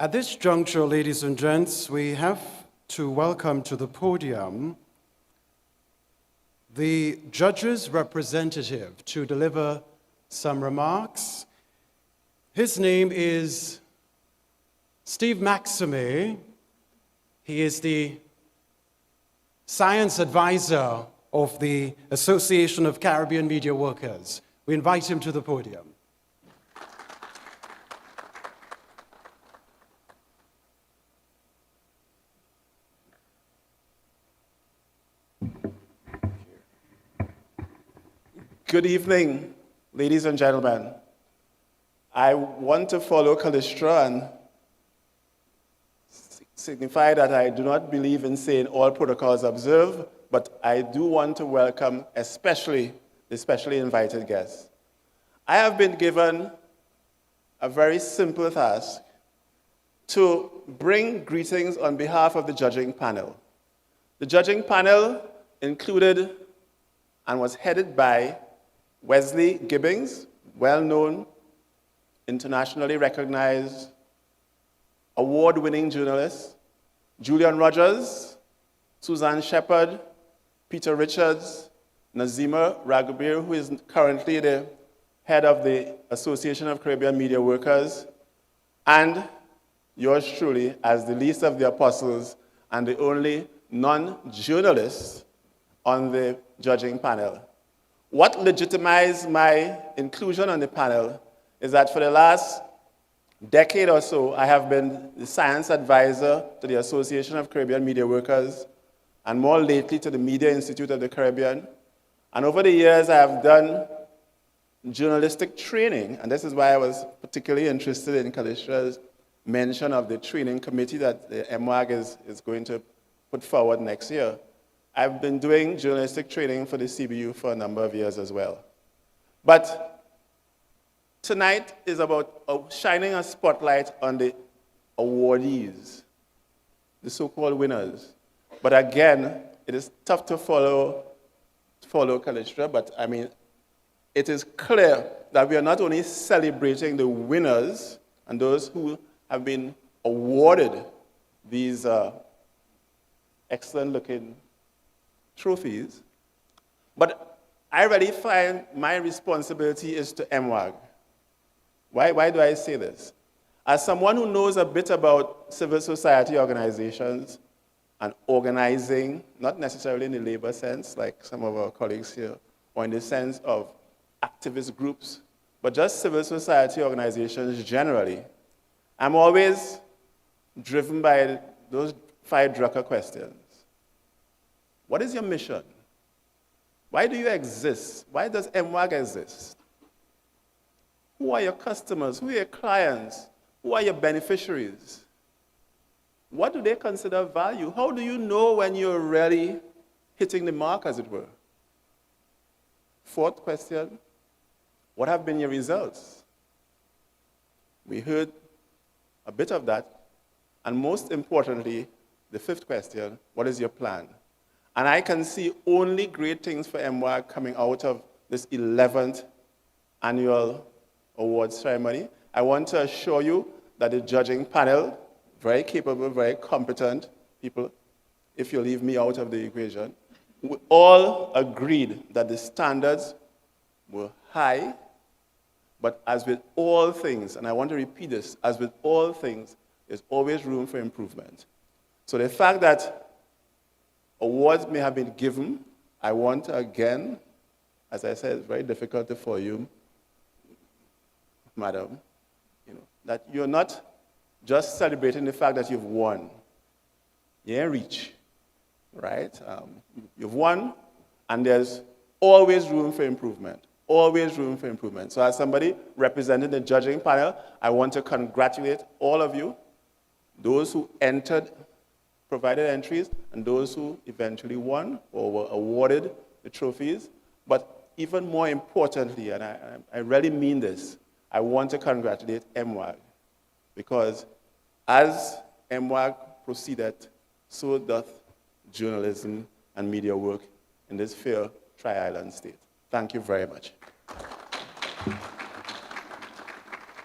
At this juncture, ladies and gents, we have to welcome to the podium the judge's representative to deliver some remarks. His name is Steve Maxime. He is the science advisor of the Association of Caribbean Media Workers. We invite him to the podium. Good evening, ladies and gentlemen. I want to follow Callistra and signify that I do not believe in saying all protocols observed, but I do want to welcome especially the specially invited guests. I have been given a very simple task to bring greetings on behalf of the judging panel. The judging panel included and was headed by Wesley Gibbings, well-known, internationally recognized, award-winning journalist, Julian Rogers, Suzanne Shepard, Peter Richards, Nazima Ragubir, who is currently the head of the Association of Caribbean Media Workers, and yours truly as the least of the apostles and the only non-journalist on the judging panel. What legitimized my inclusion on the panel is that for the last decade or so, I have been the science advisor to the Association of Caribbean Media Workers, and more lately to the Media Institute of the Caribbean. And over the years, I have done journalistic training, and this is why I was particularly interested in Callistra's mention of the training committee that the MWAG is going to put forward next year. I've been doing journalistic training for the CBU for a number of years as well. But tonight is about shining a spotlight on the awardees, the so-called winners. But again, it is tough to follow Callistra, but I mean, it is clear that we are not only celebrating the winners and those who have been awarded these excellent-looking trophies, but I really find my responsibility is to MWAG. Why do I say this? As someone who knows a bit about civil society organizations and organizing, not necessarily in the labor sense, like some of our colleagues here, or in the sense of activist groups, but just civil society organizations generally, I'm always driven by those 5 Drucker questions. What is your mission? Why do you exist? Why does MWAG exist? Who are your customers? Who are your clients? Who are your beneficiaries? What do they consider value? How do you know when you're really hitting the mark, as it were? 4th question, what have been your results? We heard a bit of that. And most importantly, the 5th question, what is your plan? And I can see only great things for MWAG coming out of this 11th annual awards ceremony. I want to assure you that the judging panel, very capable, very competent people, if you leave me out of the equation, we all agreed that the standards were high, but as with all things, and I want to repeat this, as with all things, there's always room for improvement. So the fact that awards may have been given, I want to again, as I said, it's very difficult for you, madam, that you're not just celebrating the fact that you've won. You ain't reach, right? You've won, and there's always room for improvement, always room for improvement. So as somebody representing the judging panel, I want to congratulate all of you, those who entered, provided entries, and those who eventually won or were awarded the trophies. But even more importantly, and I really mean this, I want to congratulate MWAG, because as MWAG proceeded, so doth journalism and media work in this fair Tri-Island state. Thank you very much.